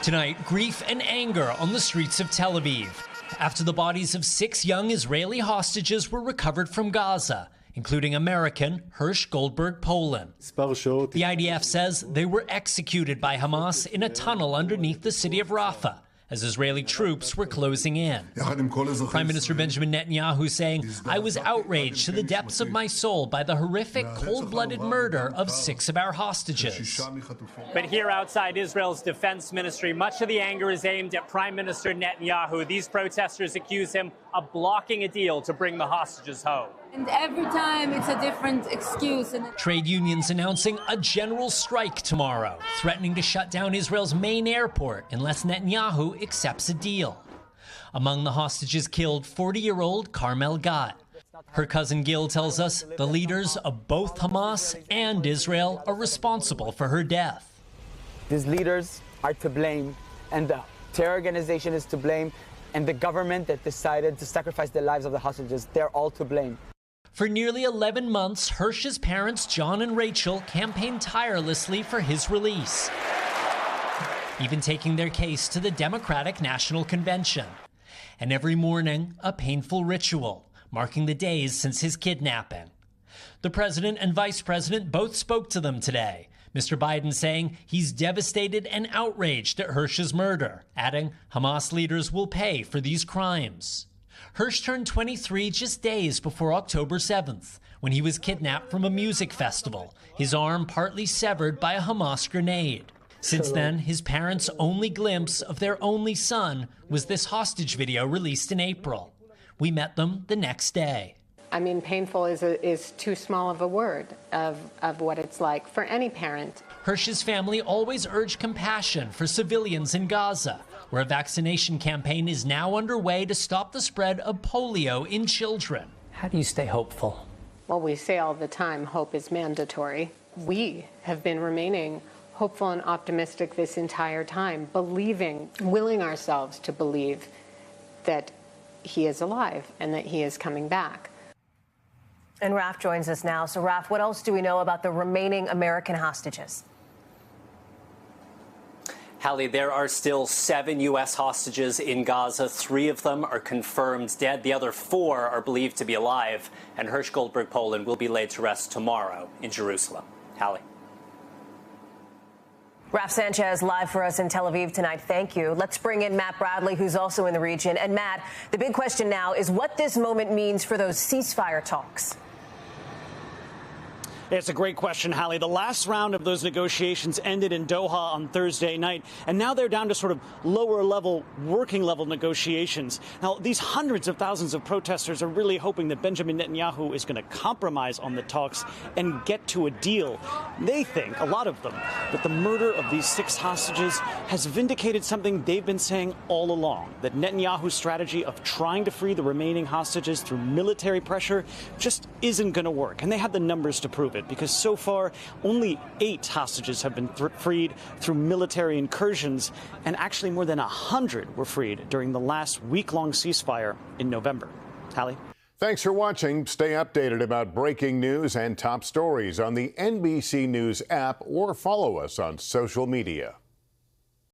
Tonight, grief and anger on the streets of Tel Aviv after the bodies of 6 young Israeli hostages were recovered from Gaza, including American Hersh Goldberg-Polin. The IDF says they were executed by Hamas in a tunnel underneath the city of Rafah as Israeli troops were closing in. Prime Minister Benjamin Netanyahu saying, "I was outraged to the depths of my soul by the horrific, cold-blooded murder of 6 of our hostages." But here outside Israel's defense ministry, much of the anger is aimed at Prime Minister Netanyahu. These protesters accuse him of blocking a deal to bring the hostages home. And every time it's a different excuse. Trade unions announcing a general strike tomorrow, threatening to shut down Israel's main airport unless Netanyahu accepts a deal. Among the hostages killed, 40-year-old Carmel Gat. Her cousin Gil tells us the leaders of both Hamas and Israel are responsible for her death. These leaders are to blame, and the terror organization is to blame, and the government that decided to sacrifice the lives of the hostages, they're all to blame. For nearly 11 months, Hersh's parents, John and Rachel, campaigned tirelessly for his release, even taking their case to the Democratic National Convention. And every morning, a painful ritual, marking the days since his kidnapping. The president and vice president both spoke to them today, Mr. Biden saying he's devastated and outraged at Hersh's murder, adding Hamas leaders will pay for these crimes. Hersh turned 23 just days before October 7th, when he was kidnapped from a music festival, his arm partly severed by a Hamas grenade. Since then, his parents' only glimpse of their only son was this hostage video released in April. We met them the next day. I mean, painful is too small of a word of what it's like for any parent. Hersh's family always urged compassion for civilians in Gaza, where a vaccination campaign is now underway to stop the spread of polio in children. How do you stay hopeful? Well, we say all the time, hope is mandatory. We have been remaining hopeful and optimistic this entire time, willing ourselves to believe that he is alive and that he is coming back. And Raf joins us now. So, Raf, what else do we know about the remaining American hostages? Hallie, there are still 7 U.S. hostages in Gaza. 3 of them are confirmed dead. The other 4 are believed to be alive. And Hersh Goldberg-Polin will be laid to rest tomorrow in Jerusalem. Hallie. Raf Sanchez live for us in Tel Aviv tonight. Thank you. Let's bring in Matt Bradley, who's also in the region. And Matt, the big question now is what this moment means for those ceasefire talks. It's a great question, Hallie. The last round of those negotiations ended in Doha on Thursday night, and now they're down to sort of lower-level, working-level negotiations. Now, these hundreds of thousands of protesters are really hoping that Benjamin Netanyahu is going to compromise on the talks and get to a deal. They think, a lot of them, that the murder of these 6 hostages has vindicated something they've been saying all along, that Netanyahu's strategy of trying to free the remaining hostages through military pressure just isn't going to work. And they have the numbers to prove it, because so far only 8 hostages have been freed through military incursions, and actually more than 100 were freed during the last week-long ceasefire in November. Hallie? Thanks for watching. Stay updated about breaking news and top stories on the NBC News app or follow us on social media.